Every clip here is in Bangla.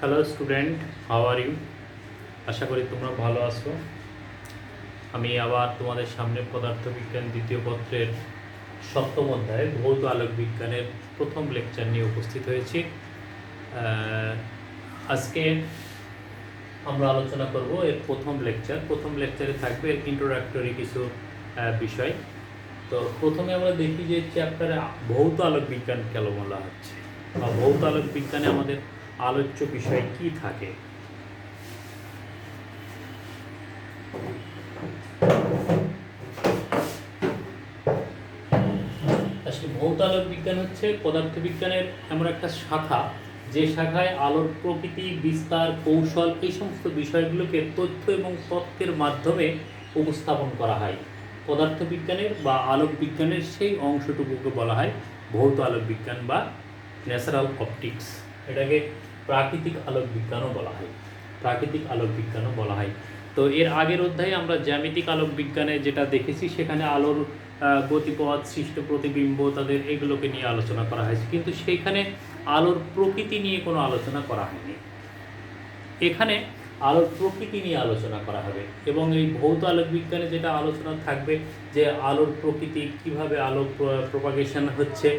Hello student, how are you? আশা করি তোমরা ভালো আছো। আমি আবার তোমাদের সামনে পদার্থবিজ্ঞান দ্বিতীয় পত্রের সপ্তম অধ্যায় ভৌত আলোক বিজ্ঞানের প্রথম লেকচার নিয়ে উপস্থিত হয়েছি। আজকে আমরা আলোচনা করব এর প্রথম লেকচারে থাকবে এর ইন্ট্রোডাক্টরি কিছু বিষয়। তো প্রথমে আমরা দেখি যে চ্যাপ্টারে ভৌত আলোক বিজ্ঞান কেন বলা হচ্ছে বা ভৌত আলোক বিজ্ঞানে আমাদের আলোচ্য বিষয় কি থাকে। আসলে ভৌত আলোক বিজ্ঞান হচ্ছে পদার্থবিজ্ঞানের এমন একটা শাখা, যে শাখায় আলোর প্রকৃতি, বিস্তার, কৌশল এই সমস্ত বিষয়গুলোকে তথ্য এবং তত্ত্বের মাধ্যমে উপস্থাপন করা হয়। পদার্থবিজ্ঞানের বা আলোক বিজ্ঞানের সেই অংশটুকুকে বলা হয় ভৌত আলোক বিজ্ঞান বা ন্যাচারাল অপটিক্স। এটাকে প্রাকৃতিক আলোক বিজ্ঞানও বলা হয়। তো এর আগের অধ্যায়ে আমরা জ্যামিতিক আলোক বিজ্ঞানে যেটা দেখেছি, সেখানে আলোর গতিপথ, সৃষ্ট প্রতিবিম্ব, তাদের এগুলোকে নিয়ে আলোচনা করা হয়েছে, কিন্তু সেইখানে আলোর প্রকৃতি নিয়ে কোনো আলোচনা করা হয়নি। এখানে আলোর প্রকৃতি নিয়ে আলোচনা করা হবে এবং এই ভৌত আলোক বিজ্ঞানে যেটা আলোচনা থাকবে যে আলোর প্রকৃতি, কিভাবে আলো প্রপাগেশন হচ্ছে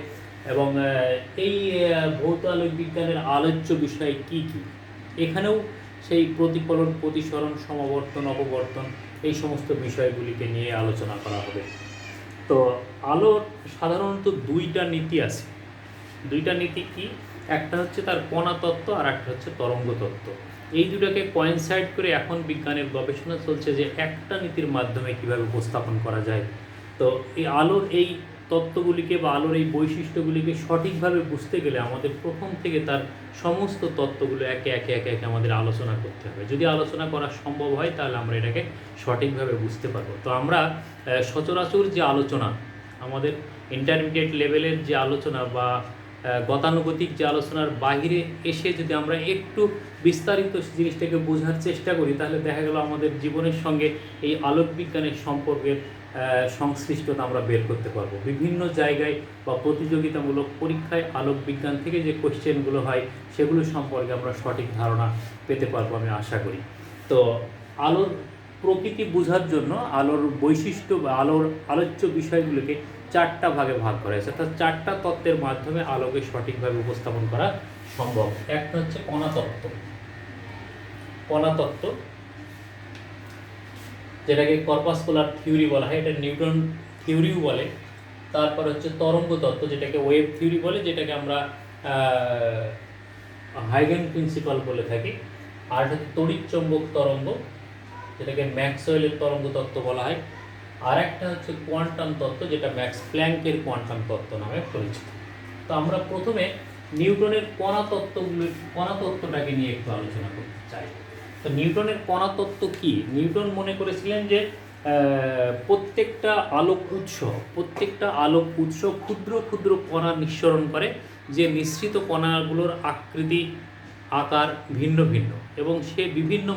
এবং এই ভৌত আলোক বিজ্ঞানের আলোচ্য বিষয় কি কি। এখানেও সেই প্রতিফলন, প্রতিসরণ, সমাবর্তন, অপবর্তন এই সমস্ত বিষয়গুলিকে নিয়ে আলোচনা করা হবে। তো আলোর সাধারণত দুইটা নীতি আছে। দুইটা নীতি কি? একটা হচ্ছে তার কণা তত্ত্ব আর একটা হচ্ছে তরঙ্গ তত্ত্ব। এই দুটাকে কোয়েনসাইড করে এখন বিজ্ঞানের গবেষণা চলছে যে একটা নীতির মাধ্যমে কিভাবে উপস্থাপন করা যায়। তো এই আলোর এই তত্ত্বগুলিকে বা আলোর এই বৈশিষ্ট্যগুলিকে সঠিকভাবে বুঝতে গেলে আমাদের প্রথম থেকে তার সমস্ত তত্ত্বগুলো একে একে আমাদের আলোচনা করতে হবে। যদি আলোচনা করা সম্ভব হয় তাহলে আমরা এটাকে সঠিকভাবে বুঝতে পারবো। তো আমরা সচরাচর যে আলোচনা, আমাদের ইন্টারমিডিয়েট লেভেলের যে আলোচনা বা গতানুগতিক যে আলোচনার বাহিরে এসে যদি আমরা একটু বিস্তারিত জিনিসটাকে বোঝার চেষ্টা করি, তাহলে দেখা গেল আমাদের জীবনের সঙ্গে এই আলোক বিজ্ঞানের সম্পর্কের সংশ্লিষ্টতা আমরা বের করতে পারবো। বিভিন্ন জায়গায় বা প্রতিযোগিতামূলক পরীক্ষায় আলোক বিজ্ঞান থেকে যে কোশ্চেনগুলো হয় সেগুলো সম্পর্কে আমরা সঠিক ধারণা পেতে পারবো, আমি আশা করি। তো আলোর প্রকৃতি বোঝার জন্য আলোর বৈশিষ্ট্য বা আলোর আলোচ্য বিষয়গুলোকে চারটা ভাগে ভাগ করা হয়েছে, অর্থাৎ চারটা তত্ত্বের মাধ্যমে আলোকে সঠিকভাবে উপস্থাপন করা সম্ভব। একটা হচ্ছে কণা তত্ত্ব, যেটাকে কর্পাসকোলার থিওরি বলা হয়, এটা নিউটন থিওরিও বলে। তারপর হচ্ছে তরঙ্গ তত্ত্ব, যেটাকে ওয়েভ থিওরি বলে, যেটাকে আমরা হাইগেন প্রিন্সিপাল বলে থাকি। আর হচ্ছে তড়িৎ চৌম্বক তরঙ্গ, যেটাকে ম্যাক্সওয়েলের তরঙ্গ তত্ত্ব বলা হয়। আর একটা হচ্ছে কোয়ান্টাম তত্ত্ব, যেটা ম্যাক্স প্ল্যাঙ্কের কোয়ান্টাম তত্ত্ব নামে পরিচিত। তো আমরা প্রথমে নিউটনের কণা তত্ত্বটাকে নিয়ে একটু আলোচনা করতে চাই। তো নিউটনের কণা তত্ত্ব কি? নিউটন মনে করেছিলেন যে প্রত্যেকটা আলোক উৎস ক্ষুদ্র ক্ষুদ্র কণা নিঃসরণ করে, যে নিঃসৃত কণাগুলোর আকৃতি, আকার ভিন্ন ভিন্ন, এবং সে বিভিন্ন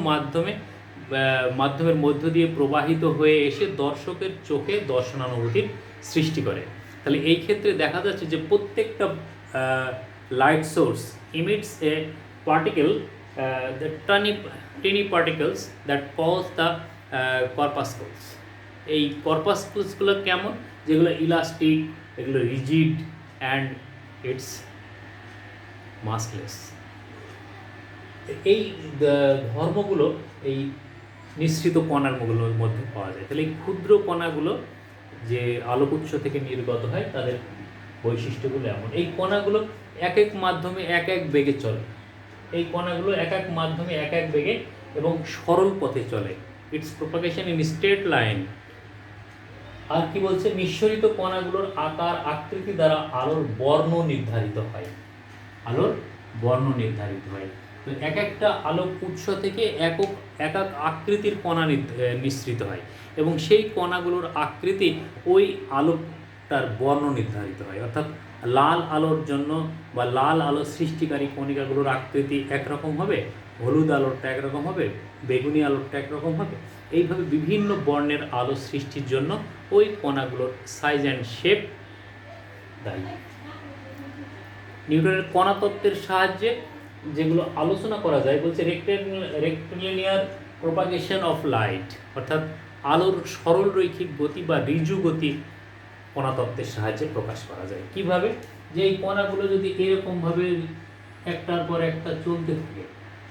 মাধ্যমের মধ্য দিয়ে প্রবাহিত হয়ে এসে দর্শকের চোখে দর্শনানুভূতির সৃষ্টি করে। তাহলে এই ক্ষেত্রে দেখা যাচ্ছে যে প্রত্যেকটা light source ইমিটস A particle, the tiny particles that cause the corpuscles. এই কর্পাসকলসগুলো কেমন? যেগুলো ইলাস্টিক, এগুলো রিজিড অ্যান্ড ইটস মাসলেস। এই ধর্মগুলো এই নিঃসৃত কণাগুলোর মধ্যে পাওয়া যায়। তাহলে এই ক্ষুদ্র কণাগুলো যে আলোক উৎস থেকে নির্গত হয়, তাদের বৈশিষ্ট্যগুলো এমন। এই কণাগুলো এক এক মাধ্যমে এক এক বেগে চলে। এই কণাগুলো এক এক মাধ্যমে এক এক বেগে এবং সরল পথে চলে। It's propagation in straight line. আর কি বলছে? নিঃসরিত কণাগুলোর আকার, আকৃতি দ্বারা আলোর বর্ণ নির্ধারিত হয়। তো এক একটা আলোক উৎস থেকে এক এক আকৃতির কণা নিঃসৃত হয় এবং সেই কণাগুলোর আকৃতি ওই আলোকটার বর্ণ নির্ধারিত হয়। অর্থাৎ লাল আলোর জন্য বা লাল আলো সৃষ্টিকারী কণিকাগুলোর আকৃতি একরকম হবে, হলুদ আলোরটা একরকম হবে, বেগুনি আলোরটা একরকম হবে। এইভাবে বিভিন্ন বর্ণের আলো সৃষ্টির জন্য ওই কণাগুলোর সাইজ অ্যান্ড শেপ দায়ী। নিউটনের কণা তত্ত্বের সাহায্যে যেগুলো আলোচনা করা যায়, বলছে রেক্টিলিনিয়ার প্রপাগেশন অফ লাইট, অর্থাৎ আলোর সরল রৈখিক গতি বা ঋজু গতি কণাতত্ত্বের সাহায্যে প্রকাশ করা যায়। কিভাবে? যে এই কণাগুলো যদি এরকমভাবে একটার পর একটা চলতে থাকে,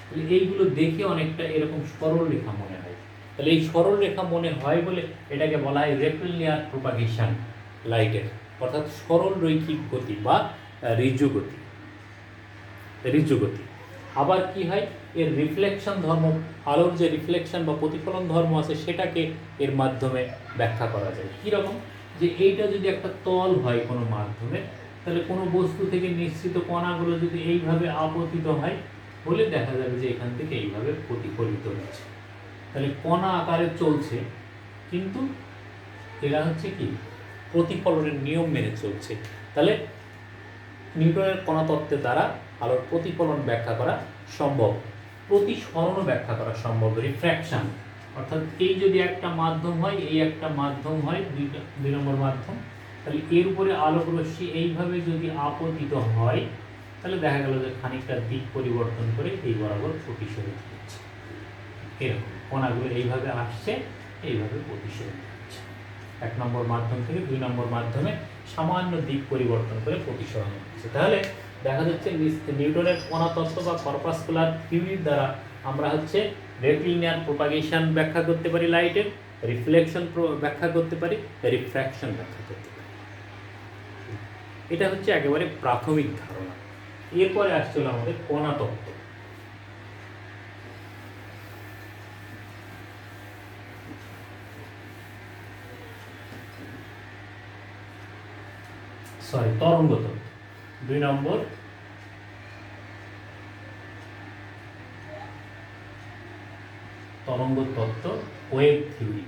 তাহলে এইগুলো দেখে অনেকটা এরকম সরল রেখা মনে হয়। তাহলে এই সরল রেখা মনে হয় বলে এটাকে বলা হয় রেক্টিলিনিয়ার প্রপাগেশন লাইটের, অর্থাৎ সরল রৈখিক গতি বা ঋজু গতি। আবার কি হয়, এর রিফ্লেকশন ধর্ম, আলোর যে রিফ্লেকশন বা প্রতিফলন ধর্ম আছে সেটাকে এর মাধ্যমে ব্যাখ্যা করা যায়। কীরকম? যে এইটা যদি একটা তল হয় কোনো মাধ্যমে, তাহলে কোনো বস্তু থেকে নিঃসৃত কণাগুলো যদি এইভাবে আপতিত হয়, বলে দেখা যাবে যে এখান থেকে এইভাবে প্রতিফলিত হচ্ছে। তাহলে কণা আকারে চলছে, কিন্তু এরা হচ্ছে কি প্রতিফলনের নিয়ম মেনে চলছে। তাহলে নিউটনের কণাতত্ত্বের দ্বারা আলোর প্রতিফলন ব্যাখ্যা করা সম্ভব, প্রতিসরণও ব্যাখ্যা করা সম্ভব। রিফ্র্যাকশন, অর্থাৎ এই যদি একটা মাধ্যম হয়, এই একটা মাধ্যম হয়, দুই নম্বর মাধ্যম, তাহলে এর উপরে আলোক রশ্মি এইভাবে যদি আপতিত হয়, তাহলে দেখা গেল যে খানিকটা দিক পরিবর্তন করে এই বরাবর প্রতিসরিত হচ্ছে। এরকম কণাগুলো এইভাবে আসছে, এইভাবে প্রতিসরিত হচ্ছে। এক নম্বর মাধ্যম থেকে দুই নম্বর মাধ্যমে সামান্য দিক পরিবর্তন করে প্রতিসরণ হচ্ছে। তাহলে দেখা যাচ্ছে নিউটনের কণাতত্ত্ব বা কর্পাসকুলার থিওরির দ্বারা আমরা হচ্ছে রেক্টিলিনিয়ার প্রপাগেশন ব্যাখ্যা করতে পারি লাইটের, রিফ্লেকশন ব্যাখ্যা করতে পারি, রিফ্র্যাকশন ব্যাখ্যা করতে পারি। এটা হচ্ছে একেবারে প্রাথমিক ধারণা। এরপরে আসছিল আমাদের কণাতত্ত্ব। তরঙ্গ তত্ত্ব। দুই নম্বর তরঙ্গ তত্ত্ব, ওয়েভ থিওরি।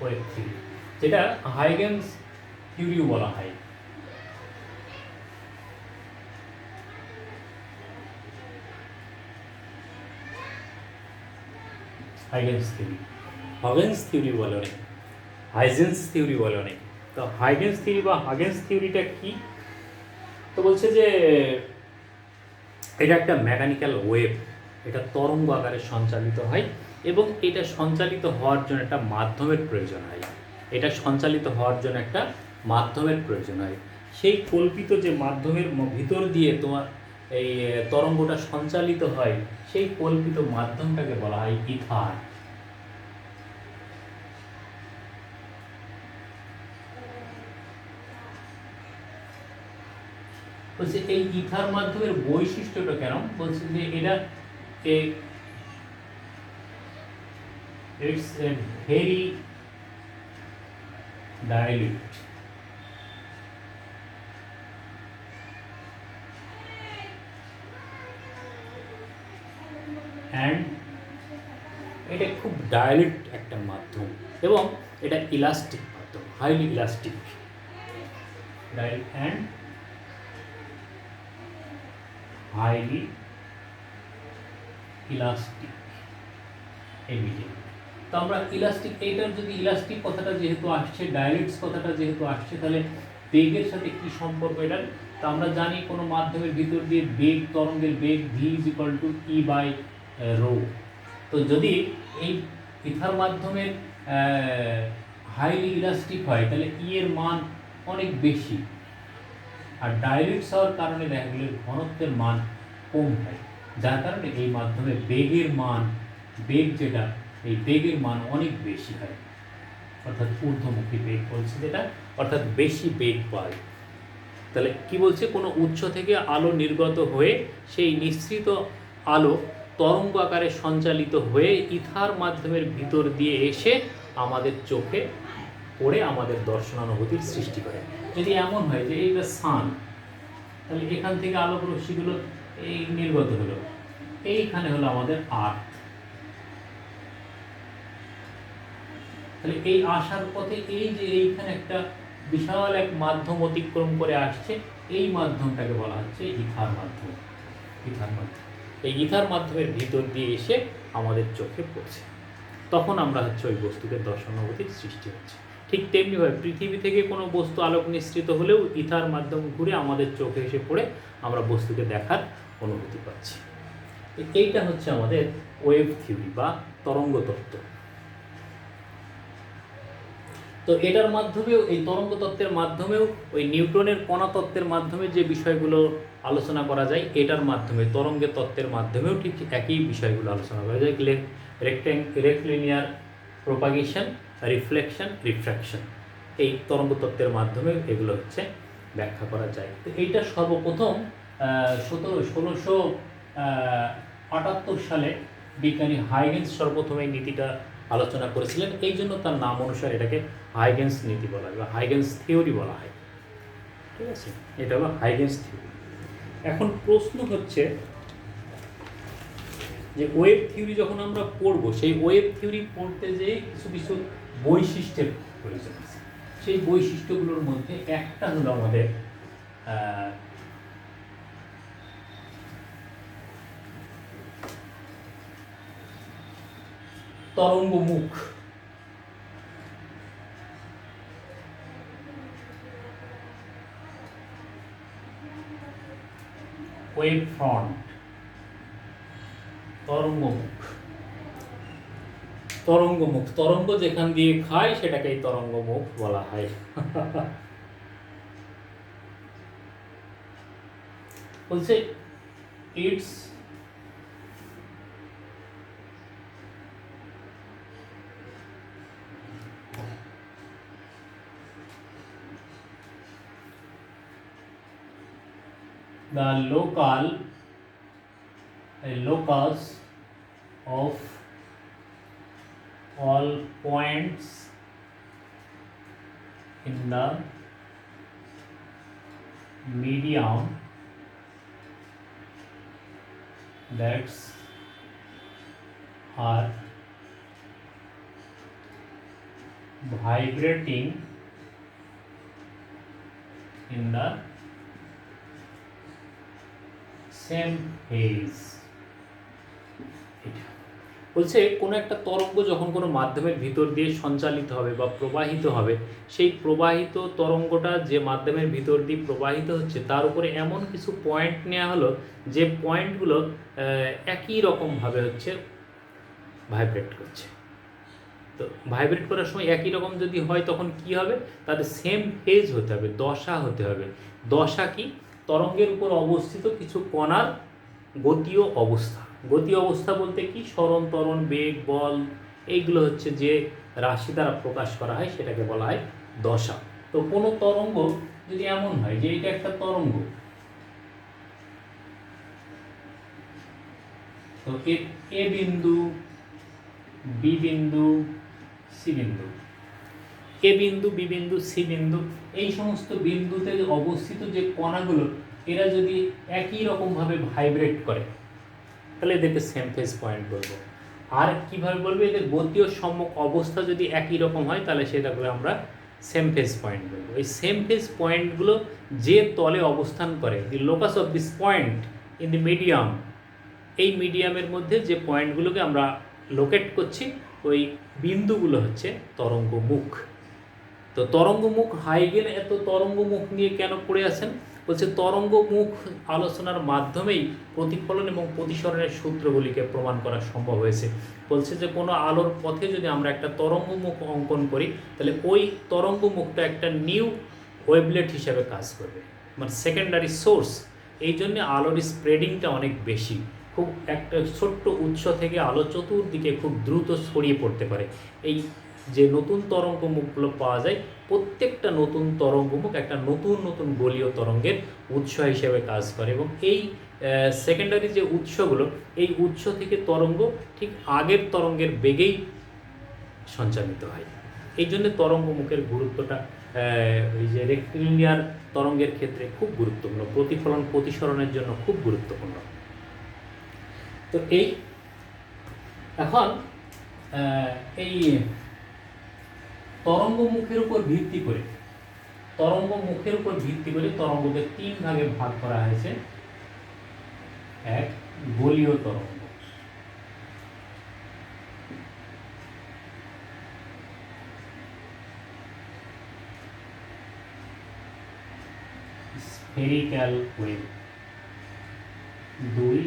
ওয়েভ থিওরি যেটা হাইগেনস থিওরিও বলা হয়। হাইগেনস থিওরি, হাগেন্স থিওরি বলে অনেক, হাইজেন্স থিওরি বলে অনেক। তো হাইগেন্স থিওরি বা হাগেন্স থিওরিটা কি? তো বলছে যে এটা একটা মেকানিক্যাল ওয়েভ, এটা তরঙ্গ আকারে সঞ্চালিত হয় এবং এটা সঞ্চালিত হওয়ার জন্য একটা মাধ্যমের প্রয়োজন হয়। এটা সঞ্চালিত হওয়ার জন্য একটা মাধ্যমের প্রয়োজন হয়। সেই কল্পিত যে মাধ্যমের ভিতর দিয়ে তোমার এই তরঙ্গটা সঞ্চালিত হয়, সেই কল্পিত মাধ্যমটাকে বলা হয় ইথার। বলছে এই ইথার মাধ্যমের বৈশিষ্ট্যটা কেন? বলছে যে এটা it's a very dilute and এটা খুব ডাইলিউট একটা মাধ্যম এবং এটা ইলাস্টিক মাধ্যম, highly elastic, dilute and highly elastic emitting. তো আমরা ইলাস্টিক, এইটার যদি ইলাস্টিক কথাটা যেহেতু আসছে, ডাইলিউটস কথাটা যেহেতু আসছে, তাহলে বেগের সাথে কি সম্পর্ক এটার? তো আমরা জানি কোনো মাধ্যমের ভিতর দিয়ে বেগ, তরঙ্গের বেগ v=e/ρ। তো যদি এই ইথার মাধ্যমের হাইলি ইলাস্টিক হয়, তাহলে ই এর মান অনেক বেশি, আর ডাইলিউটস হওয়ার কারণে দেখা গেলে ঘনত্বের মান কম হয়, যার কারণে এই মাধ্যমে বেগের মান, বেগ যেটা, এই বেগের মান অনেক বেশি হয়, অর্থাৎ ঊর্ধ্বমুখী বেগ বলছে যেটা, অর্থাৎ বেশি বেগ পায়। তাহলে কি বলছে? কোনো উৎস থেকে আলো নির্গত হয়ে সেই নিঃসৃত আলো তরঙ্গ আকারে সঞ্চালিত হয়ে ইথার মাধ্যমের ভিতর দিয়ে এসে আমাদের চোখে পড়ে আমাদের দর্শনানুভূতির সৃষ্টি করে। যদি এমন হয় যে এইটা সান, তাহলে এখান থেকে আলোক রশ্মিগুলো এই নির্গত হলো, এইখানে হলো আমাদের আর্থ। তাহলে এই আসার পথে এই যে এইখানে একটা বিশাল এক মাধ্যম অতিক্রম করে আসছে, এই মাধ্যমটাকে বলা হচ্ছে ইথার মাধ্যম। ইথার মাধ্যম, এই ইথার মাধ্যমের ভিতর দিয়ে এসে আমাদের চোখে পড়ছে, তখন আমরা হচ্ছে ওই বস্তুকে দর্শনানুভূতির সৃষ্টি হচ্ছে। ঠিক তেমনিভাবে পৃথিবী থেকে কোনো বস্তু আলোক নিঃসৃত হলেও ইথার মাধ্যম ঘুরে আমাদের চোখে এসে পড়ে আমরা বস্তুকে দেখার অনুভূতি পাচ্ছি। এইটা হচ্ছে আমাদের ওয়েভ থিওরি বা তরঙ্গ তত্ত্ব। তো এটার মাধ্যমেও, এই তরঙ্গ তত্ত্বের মাধ্যমেও ওই নিউটনের কণা তত্ত্বের মাধ্যমে যে বিষয়গুলো আলোচনা করা যায়, এটার মাধ্যমে তরঙ্গের তত্ত্বের মাধ্যমেও ঠিক একই বিষয়গুলো আলোচনা করা যায়। রেক্টিলিনিয়ার প্রোপাগেশন, রিফ্লেকশন, রিফ্র্যাকশন, এই তরঙ্গ তত্ত্বের মাধ্যমে এগুলো হচ্ছে ব্যাখ্যা করা যায়। তো এইটা সর্বপ্রথম 1778 সালে বিজ্ঞানী হাইগেন্স সর্বপ্রথম এই নীতিটা আলোচনা করেছিলেন। এই জন্য তার নাম অনুসারে এটাকে হাইগেন্স নীতি বলা হয় বা হাইগেন্স থিওরি বলা হয়। ঠিক আছে, এটা হলো হাইগেন্স থিওরি। এখন প্রশ্ন হচ্ছে যে ওয়েভ থিওরি যখন আমরা পড়বো, সেই ওয়েভ থিওরি পড়তে যেয়ে কিছু কিছু বৈশিষ্ট্যের প্রয়োজন আছে। সেই বৈশিষ্ট্যগুলোর মধ্যে একটা হলো আমাদের তরঙ্গ মুখ। Wave front, তরঙ্গমুখ। তরঙ্গমুখ, তরঙ্গ যেখান দিয়ে খায় সেটাকেই তরঙ্গমুখ বলা হয়। বলছে it's the locus of all points in the medium that are vibrating in the same phase। বলছে কোনো একটা তরঙ্গ যখন কোনো মাধ্যমের ভিতর দিয়ে সঞ্চালিত হবে বা প্রবাহিত হবে, সেই প্রবাহিত তরঙ্গটা যে মাধ্যমের ভিতর দিয়ে প্রবাহিত হচ্ছে তার উপরে এমন কিছু পয়েন্ট নেওয়া হলো যে পয়েন্টগুলো একই রকমভাবে হচ্ছে ভাইব্রেট করছে। তো ভাইব্রেট করার সময় একই রকম যদি হয় তখন কি হবে, তাদের সেম ফেজ হতে হবে, দশা হতে হবে। দশা কি? তরঙ্গের উপর অবস্থিত কিছু কণার গতীয় অবস্থা। গতীয় অবস্থা বলতে কি, সরণ, ত্বরণ, বেগ, বল, এইগুলো হচ্ছে যে রাশি দ্বারা প্রকাশ করা হয় সেটাকে বলা হয় দশা। তো কোনো তরঙ্গ যদি এমন হয় যে এটা একটা তরঙ্গ, তো এ বিন্দু, বি বিন্দু, সি বিন্দু, এ বিন্দু, বি বিন্দু, সি বিন্দু, এই সমস্ত বিন্দুতে অবস্থিত যে কণাগুলো, এরা যদি একই রকমভাবে ভাইব্রেট করে তাহলে এদেরকে সেম ফেজ পয়েন্ট বলবো। আর কিভাবে বলবো, এদের গতীয় সম্মুখ অবস্থা যদি একই রকম হয় তাহলে সেটাকে আমরা সেম ফেজ পয়েন্ট বলবো। এই সেম ফেজ পয়েন্টগুলো যে তলে অবস্থান করে, the locus of this point in the medium, এই মিডিয়ামের মধ্যে যে পয়েন্টগুলোকে আমরা লোকেট করছি, ওই বিন্দুগুলো হচ্ছে তরঙ্গমুখ। তো তরঙ্গমুখ, হাইগেন এত তরঙ্গমুখ নিয়ে কেন পড়ে আছেন? বলছে তরঙ্গমুখ আলোচনার মাধ্যমেই প্রতিফলন এবং প্রতিসরণের সূত্রগুলিকে প্রমাণ করা সম্ভব হয়েছে। বলছে যে কোনো আলোর পথে যদি আমরা একটা তরঙ্গমুখ অঙ্কন করি তাহলে ওই তরঙ্গমুখটা একটা নিউ ওয়েভলেট হিসাবে কাজ করবে, মানে সেকেন্ডারি সোর্স। এই জন্যে আলোর স্প্রেডিংটা অনেক বেশি। খুব একটা ছোট্ট উৎস থেকে আলো চতুর্দিকে খুব দ্রুত ছড়িয়ে পড়তে পারে। এই যে নতুন তরঙ্গমুখগুলো পাওয়া যায়, প্রত্যেকটা নতুন তরঙ্গমুখ একটা নতুন নতুন বলীয় তরঙ্গের উৎস হিসেবে কাজ করে এবং এই সেকেন্ডারি যে উৎসগুলো, এই উৎস থেকে তরঙ্গ ঠিক আগের তরঙ্গের বেগেই সঞ্চালিত হয়। এই জন্য তরঙ্গমুখের গুরুত্বটা এই যে রেক্টিলিনিয়ার তরঙ্গের ক্ষেত্রে খুব গুরুত্বপূর্ণ, প্রতিফলন প্রতিসরণের জন্য খুব গুরুত্বপূর্ণ। তো এই এখন এই তরঙ্গমুখের উপর ভিত্তি করে তরঙ্গকে 3 ভাগে ভাগ করা হয়েছে। এক, গোলীয় তরঙ্গ, স্ফেরিক্যাল ওয়েভ, 2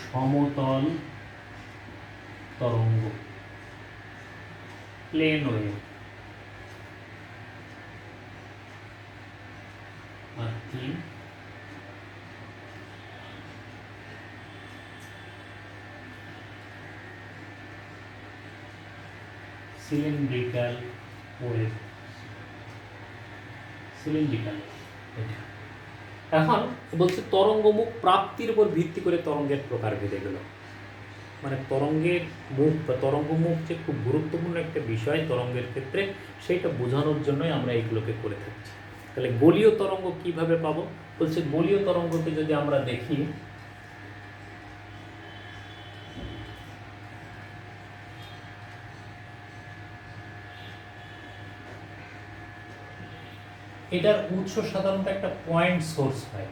সমতল তরঙ্গ, প্লেন ওয়েভ, আর 3 সিলিন্ড্রিক্যাল ওয়েভ, সিলিন্ড্রিক্যাল। এখন বলছে তরঙ্গমুখ প্রাপ্তির উপর ভিত্তি করে তরঙ্গের প্রকারভেদ এগুলো, মানে তরঙ্গের মুখ বা তরঙ্গমুখ যে খুব গুরুত্বপূর্ণ একটা বিষয় তরঙ্গের ক্ষেত্রে, সেইটা বোঝানোর জন্যই আমরা এইগুলোকে করে থাকছি। তাহলে গোলীয় তরঙ্গ কিভাবে পাবো? বলছে গোলীয় তরঙ্গকে যদি আমরা দেখি, এটার উৎস সাধারণত একটা পয়েন্ট সোর্স হয়,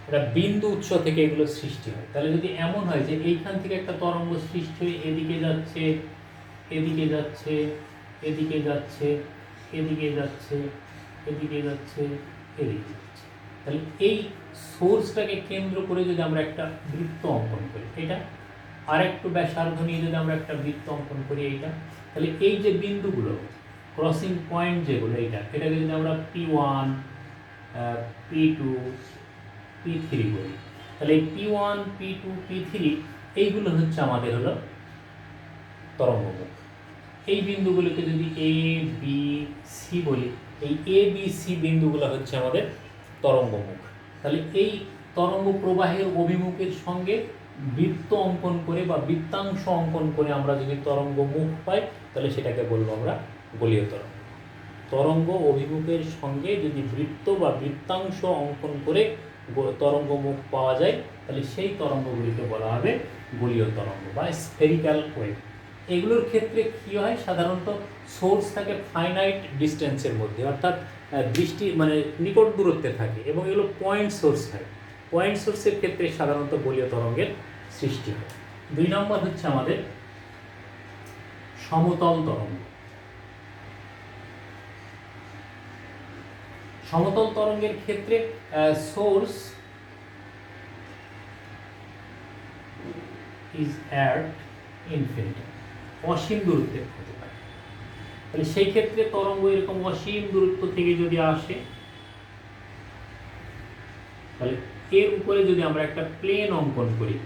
এটা বিন্দু উৎস থেকে এগুলো সৃষ্টি হয়। তাহলে যদি এমন হয় যে এইখান থেকে একটা তরঙ্গ সৃষ্টি হয়ে এদিকে যাচ্ছে, এদিকে যাচ্ছে, এদিকে যাচ্ছে, এদিকে যাচ্ছে, এদিকে যাচ্ছে, এদিকে যাচ্ছে, তাহলে এই সোর্সটাকে কেন্দ্র করে যদি আমরা একটা বৃত্ত অঙ্কন করি, এটা আর একটু ব্যাসার্ধ নিয়ে যদি আমরা একটা বৃত্ত অঙ্কন করি এইটা, তাহলে এই যে বিন্দুগুলো ক্রসিং পয়েন্ট যেগুলো, এটাকে যদি আমরা P1, P2, P3 করি, তাহলে এই P1, P2, P3 এইগুলো হচ্ছে আমাদের হলো তরঙ্গমুখ। এই বিন্দুগুলোকে যদি A, B, C বলি, এই A, B, C বিন্দুগুলো হচ্ছে আমাদের তরঙ্গমুখ। তাহলে এই তরঙ্গ প্রবাহের অভিমুখের সঙ্গে বৃত্ত অঙ্কন করে বা বৃত্তাংশ অঙ্কন করে আমরা যদি তরঙ্গমুখ পাই, তাহলে সেটাকে বলবো আমরা গোলীয় তরঙ্গ। তরঙ্গ অভিমুখের সঙ্গে যদি বৃত্ত বা বৃত্তাংশ অঙ্কন করে তরঙ্গমুখ পাওয়া যায়, তাহলে সেই তরঙ্গগুলিকে বলা হবে গোলীয় তরঙ্গ বা স্ফেরিক্যাল ওয়েভ। এগুলোর ক্ষেত্রে কী হয়, সাধারণত সোর্স থাকে ফাইনাইট ডিস্টেন্সের মধ্যে, অর্থাৎ দৃষ্টি মানে নিকট দূরত্বে থাকে, এবং এগুলো পয়েন্ট সোর্স হয়। পয়েন্ট সোর্সের ক্ষেত্রে সাধারণত গোলীয় তরঙ্গের সৃষ্টি হয়। 2 নম্বর হচ্ছে আমাদের সমতল তরঙ্গ। সমতল তরঙ্গের ক্ষেত্রে সোর্স ইজ অ্যাট ইনফিনিটি, অসীম দূরত্বে হতে পারে। তাহলে সেই ক্ষেত্রে তরঙ্গ এরকম অসীম দূরত্ব থেকে যদি আসে, তাহলে এর উপরে যদি আমরা একটা প্লেন অঙ্কন করি,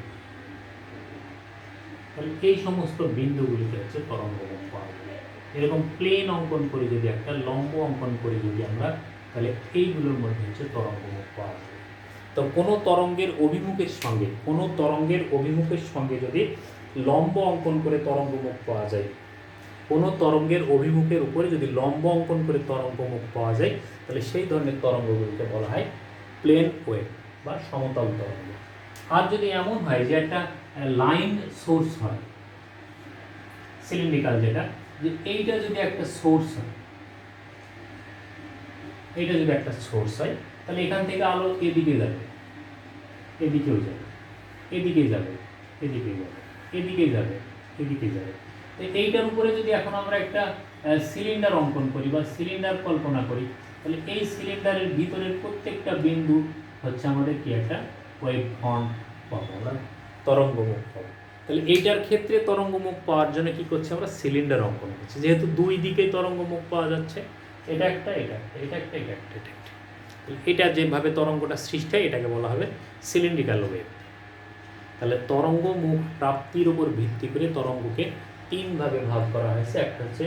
তাহলে এই সমস্ত বিন্দুগুলিতে হচ্ছে তরঙ্গমুখ পাওয়া যায়। এরকম প্লেন অঙ্কন করে যদি একটা লম্ব অঙ্কন করি যদি আমরা, তাহলে এইগুলোর মধ্যে হচ্ছে তরঙ্গমুখ পাওয়া যায়। তো কোনো তরঙ্গের অভিমুখের সঙ্গে যদি লম্ব অঙ্কন করে তরঙ্গমুখ পাওয়া যায়, কোনো তরঙ্গের অভিমুখের উপরে যদি লম্ব অঙ্কন করে তরঙ্গমুখ পাওয়া যায়, তাহলে সেই ধরনের তরঙ্গগুলিকে বলা হয় প্লেন ওয়েভ বা সমতল তরঙ্গ। আর যদি এমন হয় যে একটা লাইন সোর্স হয়, সিলিন্ড্রিক্যাল যেটা, যে এইটা যদি একটা সোর্স হয়, তাহলে এখান থেকে আলো এদিকে যাবে, এদিকেও যাবে, এদিকে যাবে, এদিকে যাবে, এদিকে যাবে, এদিকে যাবে। তো এইটার উপরে যদি এখন আমরা একটা সিলিন্ডার অঙ্কন করি বা সিলিন্ডার কল্পনা করি, তাহলে এই সিলিন্ডারের ভিতরের প্রত্যেকটা বিন্দু হচ্ছে আমাদের কি একটা ওয়েভ ফ্রন্ট পাবো, আমরা তরঙ্গমুখ পাবো। তাহলে এইটার ক্ষেত্রে তরঙ্গমুখ পাওয়ার জন্য কি করছি, আমরা সিলিন্ডার অঙ্কন করছি, যেহেতু দুই দিকেই তরঙ্গমুখ পাওয়া যাচ্ছে, এটা একটা, এটা একটা, এটা একটা, এটা একটা, এটা একটা। এটা যেভাবে তরঙ্গটা সৃষ্টি হয় এটাকে বলা হবে সিলিন্ড্রিক্যাল ওয়েভ। তাহলে তরঙ্গমুখ প্রাপ্তির উপর ভিত্তি করে তরঙ্গকে 3 ভাগে ভাগ করা হয়েছে। একটা হচ্ছে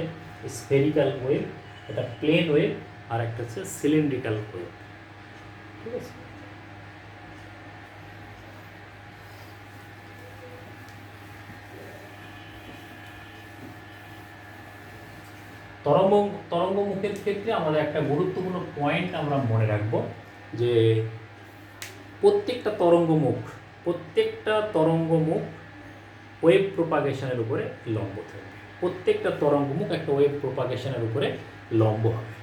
স্ফেরিক্যাল ওয়েভ, এটা প্লেন ওয়েভ, আর একটা হচ্ছে সিলিন্ড্রিক্যাল ওয়েভ। ঠিক আছে। তরঙ্গমুখের ক্ষেত্রে আমাদের একটা গুরুত্বপূর্ণ পয়েন্ট আমরা মনে রাখব, যে প্রত্যেকটা তরঙ্গমুখ ওয়েভ প্রোপাগেশনের উপরে লম্ব থাকবে। প্রত্যেকটা তরঙ্গমুখ একটা ওয়েভ প্রোপাগেশনের উপরে লম্ব হবে।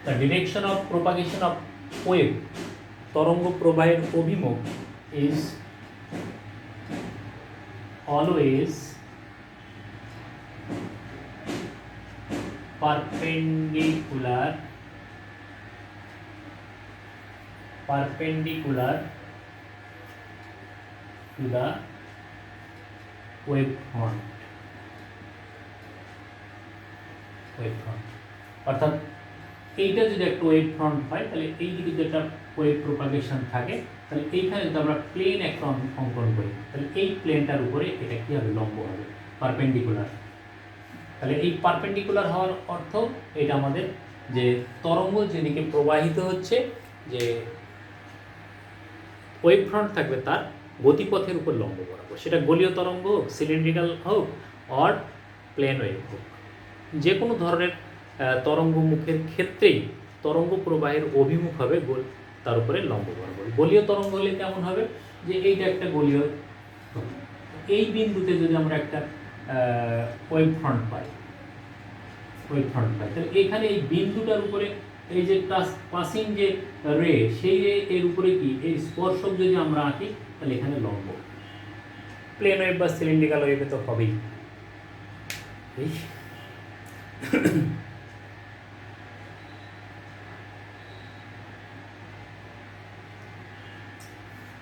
The direction of propagation of wave, তরঙ্গ প্রবাহের অভিমুখ is always perpendicular to the wave front, অর্থাৎ এইটা যদি একটা ওয়েভ ফ্রন্ট হয় তাহলে এই দিকে যদি একটা ওয়েভ প্রোপাগেশন থাকে তাহলে এইখানে যদি আমরা প্লেন একটা অঙ্কন করি তাহলে এই প্লেনটার উপরে এটা কি হবে, লম্ব হবে, পারপেন্ডিকুলার। তাহলে এই পারপেন্ডিকুলার হওয়ার অর্থ এটা আমাদের যে তরঙ্গ যেদিকে প্রবাহিত হচ্ছে, যে ওয়েভ ফ্রন্ট থাকবে তার গতিপথের উপর লম্ব বরাবর, সেটা গোলীয় তরঙ্গ হোক, সিলিন্ড্রিক্যাল হোক, অর প্লেন ওয়েভ হোক, যে কোনো ধরনের তরঙ্গমুখের ক্ষেত্রেই তরঙ্গ প্রবাহের অভিমুখ হবে তার উপরে লম্ব বরাবর। গোলীয় তরঙ্গ হলে কেমন হবে, যে এইটা একটা গোলীয়, এই বিন্দুতে যদি আমরা একটা ওয়েভ ফ্রন্ট পাই, তাহলে এখানে এই বিন্দুটার উপরে এই যে পাসিং যে রে, সেই রে এর উপরে কি এই স্পর্শক যদি আমরা আঁকি তাহলে এখানে লম্ব। প্লেন ওয়েভ বা সিলিন্ড্রিক্যাল ওয়েভে তো হবেই।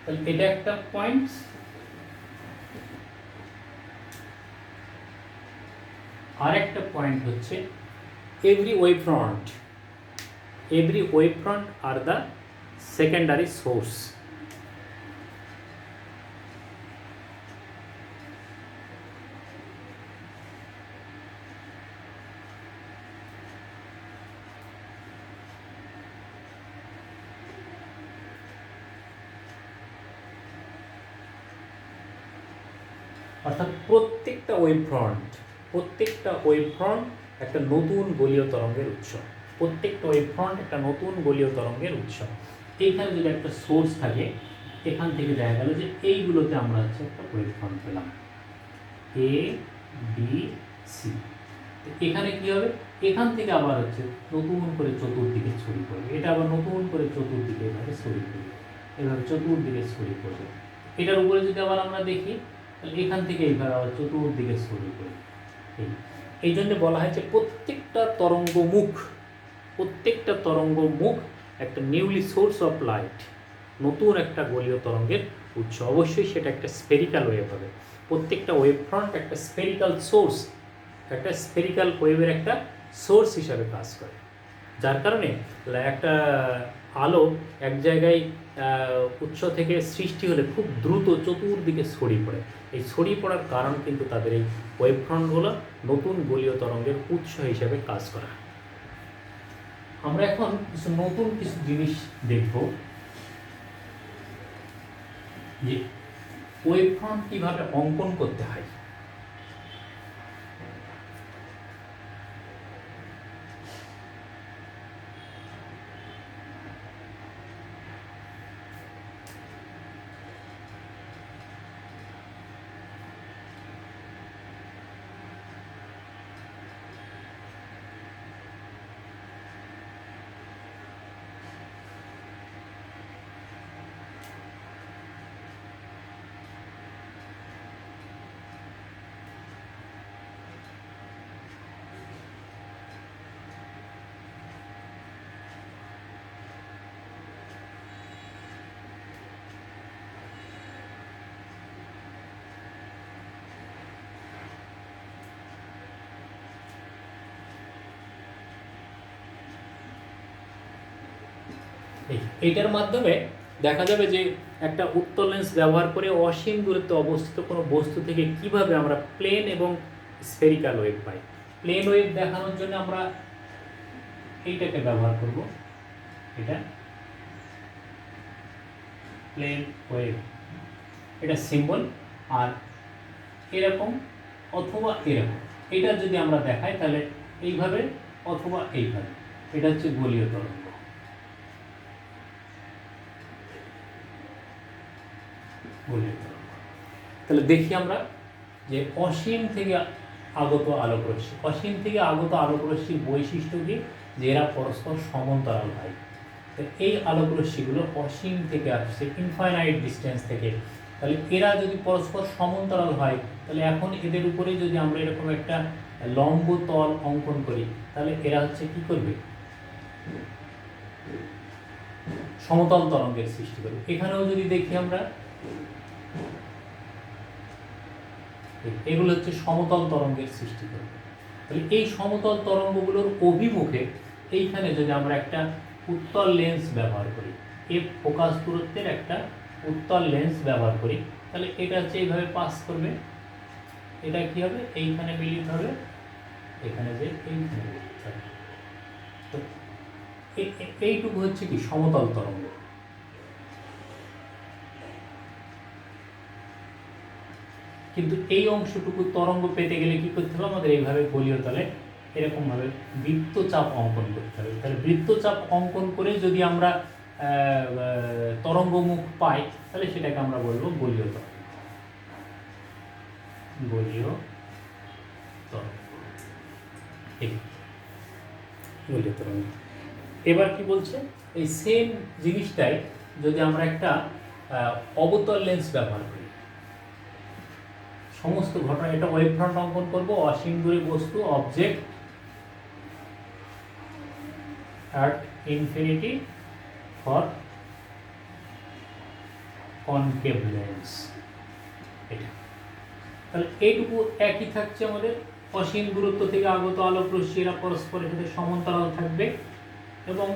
তাহলে এটা একটা পয়েন্ট। আর একটা পয়েন্ট হচ্ছে every wave front are the secondary source. অর্থাৎ প্রত্যেকটা ওয়েভ ফ্রন্ট একটা নতুন গোলীয় তরঙ্গের উৎস, এইখানে যদি একটা সোর্স থাকে, এখান থেকে দেখা গেল যে এইগুলোতে আমরা হচ্ছে একটা ওয়েভ ফ্রন্ট পেলাম এ বি সি। এখানে কি হবে, এখান থেকে আবার হচ্ছে নতুন করে চতুর্দিকে ছড়িয়ে পড়বে, এটা আবার নতুন করে চতুর্দিকে এভাবে ছড়িয়ে পড়বে, এভাবে চতুর্দিকে ছড়িয়ে পড়বে। এটার উপরে যদি আবার আমরা দেখি তাহলে এখান থেকে এইভাবে আবার চতুর্দিকে ছড়িয়ে পড়বে। এই জন্য বলা হয় যে প্রত্যেকটা তরঙ্গ মুখ একটা নিউলি সোর্স অফ লাইট, নতুন একটা গোলীয় তরঙ্গের উৎস। অবশ্যই সেটা একটা স্ফেরিক্যাল ওয়েভ হবে। প্রত্যেকটা ওয়েভ ফ্রন্ট একটা স্ফেরিক্যাল সোর্স, একটা স্ফেরিক্যাল ওয়েভের একটা সোর্স হিসাবে কাজ করে, যার কারণে একটা আলো এক জায়গায় উৎস থেকে সৃষ্টি হলে খুব দ্রুত চতুর্দিকে ছড়িয়ে পড়ে। এই ছড়িয়ে পড়ার কারণ কিন্তু তাদের এই ওয়েভ ফ্রন্টগুলো নতুন গোলীয় তরঙ্গের উৎস হিসেবে কাজ করা। আমরা এখন নতুন কিছু জিনিস দেখব, যে ওয়েভ ফ্রন্ট কিভাবে অঙ্কন করতে হয়। এইটার মাধ্যমে দেখা যাবে যে একটা উত্তল লেন্স ব্যবহার করে অসীম দূরত্বে অবস্থিত কোনো বস্তু থেকে কিভাবে আমরা প্লেন এবং স্ফেরিক্যাল ওয়েভ পাই। প্লেন ওয়েভ দেখানোর জন্য আমরা এইটাকে ব্যবহার করব, এটা প্লেন ওয়েভ, এটা সিম্বল। আর এরকম অথবা এরকম, এটা যদি আমরা দেখাই তাহলে এইভাবে অথবা এইভাবে, এটা হচ্ছে গোলীয় তরঙ্গ। তাহলে দেখি আমরা যে অসীম থেকে আগত আলোক রশ্মির বৈশিষ্ট্য কি, যে এরা পরস্পর সমান্তরাল হয়। তো এই আলোক রশ্মিগুলো অসীম থেকে আসছে, ইনফাইনাইট ডিস্টেন্স থেকে। তাহলে এরা যদি পরস্পর সমান্তরাল হয়, তাহলে এখন এদের উপরে যদি আমরা এরকম একটা লম্ব তল অঙ্কন করি, তাহলে এরা হচ্ছে কি করবে, সমতল তরঙ্গের সৃষ্টি করবে। এখানেও যদি দেখি আমরা, এগুলো হচ্ছে সমতল তরঙ্গের সৃষ্টি করবে। তাহলে এই সমতল তরঙ্গগুলোর অভিমুখে এইখানে যদি আমরা একটা উত্তল লেন্স ব্যবহার করি, এই ফোকাস দূরত্বের একটা উত্তল লেন্স ব্যবহার করি, তাহলে এটা হচ্ছে এইভাবে পাস করবে। এটা কি হবে, এইখানে মিলিত হবে, এখানে যে এইখানে মিলিত হবে। তো এইটুকু হচ্ছে কি সমতল তরঙ্গ। কিন্তু এই অংশটুকু তরঙ্গ পেতে গেলে কি করতে হবে, আমাদের এইভাবে গোলীয় তলে এরকমভাবে বৃত্তচাপ অঙ্কন করতে হবে। তাহলে বৃত্তচাপ অঙ্কন করে যদি আমরা তরঙ্গ মুখ পাই, তাহলে সেটাকে আমরা বলবো গোলীয় তরঙ্গ। গোলীয় তরঙ্গ, গোলীয় তরঙ্গ। এবার কি বলছে, এই সেম জিনিসটাই যদি আমরা একটা অবতল লেন্স ব্যবহার করি, সমস্ত ঘটনা, এটা ওয়েভ ফ্রন্ট অঙ্কন করবো, অসীম দূরে বস্তু, object at infinity for concave lens. এটা তাহলে এইটুকু একই থাকছে আমাদের, অসীম দূরত্ব থেকে আগত আলোক রশ্মি এরা পরস্পরের সাথে সমান্তরাল থাকবে। এবং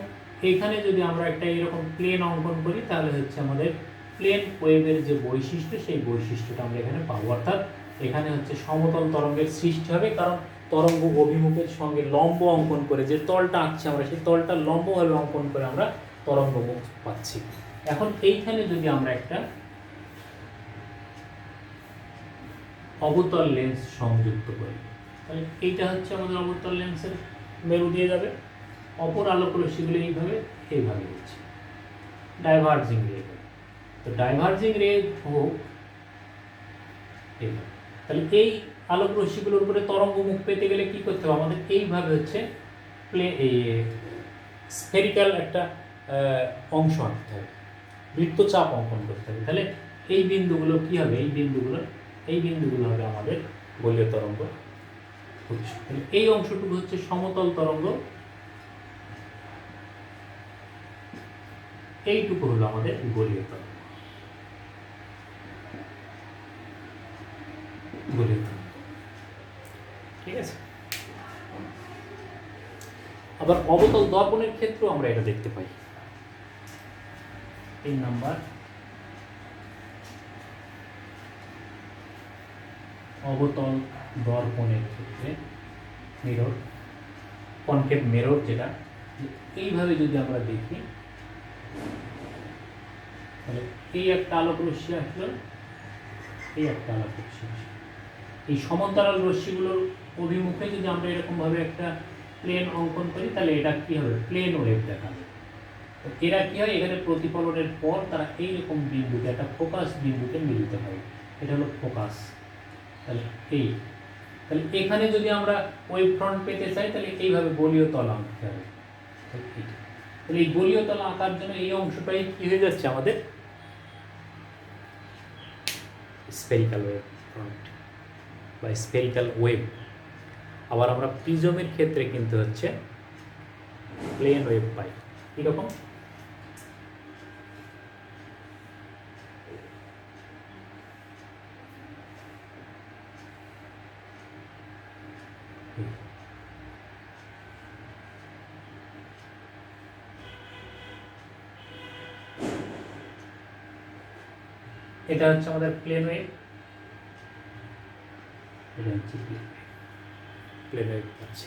এখানে যদি আমরা একটা এরকম প্লেন অঙ্কন করি, তাহলে হচ্ছে আমাদের প্লেন ওয়েভের যে বৈশিষ্ট্য, সেই বৈশিষ্ট্যটা আমরা এখানে পাবো। অর্থাৎ এখানে হচ্ছে সমতল তরঙ্গের সৃষ্টি হবে, কারণ তরঙ্গ অভিমুখের সঙ্গে লম্ব অঙ্কন করে যে তলটা আঁকছি আমরা, সেই তলটা লম্বভাবে অঙ্কন করে আমরা তরঙ্গ মুখ পাচ্ছি। এখন এইখানে যদি আমরা একটা অবতল লেন্স সংযুক্ত করি, তাহলে এইটা হচ্ছে আমাদের অবতল লেন্সের মেরু দিয়ে যাবে, অপর আলোক রশ্মিগুলো এইভাবে হচ্ছে ডাইভার্জিং রে। তো ডাইভার্জিং রে হোক এইভাবে। তাহলে এই আলোক রশ্মিগুলোর উপরে তরঙ্গ মুখ পেতে গেলে কি করতে হবে, আমাদের এইভাবে হচ্ছে স্ফেরিক্যাল একটা অংশ আঁকতে হবে, বৃত্তচাপ অঙ্কন করতে হবে। তাহলে এই বিন্দুগুলো কি হবে, এই বিন্দুগুলো হবে আমাদের গোলীয় তরঙ্গ উৎস। তাহলে এই অংশটুকু হচ্ছে সমতল তরঙ্গ, এইটুকু হলো আমাদের গোলীয় তরঙ্গ। ঠিক আছে। আবার অবতল দর্পণের ক্ষেত্রেও আমরা এটা দেখতে পাই। 3 নাম্বার, অবতল দর্পণের ক্ষেত্রে মিরর, কনকেভ মিরর, যেটা এইভাবে যদি আমরা দেখি, তাহলে এই একটা আলোক রশ্মি আসলো, এই একটা আলোক রশ্মি আসলো, এই সমান্তরাল রশ্মিগুলোর অভিমুখে যদি আমরা এরকমভাবে একটা প্লেন অঙ্কন করি, তাহলে এটা কি হবে, প্লেন ওয়েভ দেখাবে। তো এরা কি হয়, এখানে প্রতিফলনের পর তারা এইরকম বিন্দুতে, একটা ফোকাস বিন্দুতে মিলিত হয়, এটা হলো ফোকাস। তাহলে তাহলে এখানে যদি আমরা ওয়েভ ফ্রন্ট পেতে চাই, তাহলে এইভাবে গোলীয় তল আঁকতে হবে। তাহলে এই গোলীয় তল আঁকার জন্য এই অংশটাই কি হয়ে যাচ্ছে আমাদের স্ফেরিক্যাল ওয়েভ ফ্রন্ট বা স্ফেরিক্যাল ওয়েভ। আবার আমরা প্রিজমের ক্ষেত্রে কিন্তু হচ্ছে প্লেন ওয়েভ পাই। কীরকম, এটা হচ্ছে আমাদের প্লেন ওয়েভ, এটা হচ্ছে প্লেন ওয়েভ পাচ্ছি।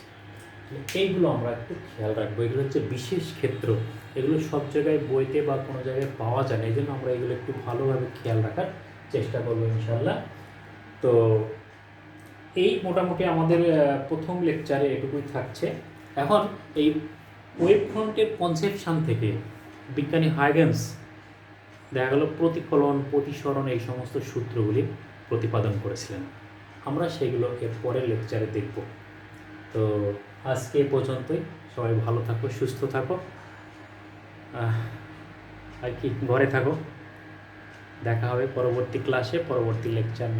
এইগুলো আমরা একটু খেয়াল রাখবো, এগুলো হচ্ছে বিশেষ ক্ষেত্র, এগুলো সব জায়গায় বইতে বা কোনো জায়গায় পাওয়া যায় না, এই জন্য আমরা এগুলো একটু ভালোভাবে খেয়াল রাখার চেষ্টা করবো ইনশাল্লাহ। তো এই মোটামুটি আমাদের প্রথম লেকচারে এটুকুই থাকছে। এখন এই ওয়েভ ফ্রন্টের কনসেপশন থেকে বিজ্ঞানী হাইগেন্স দেখা গেল প্রতিফলন, প্রতিসরণ, এই সমস্ত সূত্রগুলি প্রতিপাদন করেছিলেন। আমরা সেগুলো এর পরের লেকচারে দেখব। তো আজকে এ পর্যন্তই, সবাই ভালো থাকো, সুস্থ থাকো, আর কি ঘরে থাকো। দেখা হবে পরবর্তী ক্লাসে, পরবর্তী লেকচার নিয়ে।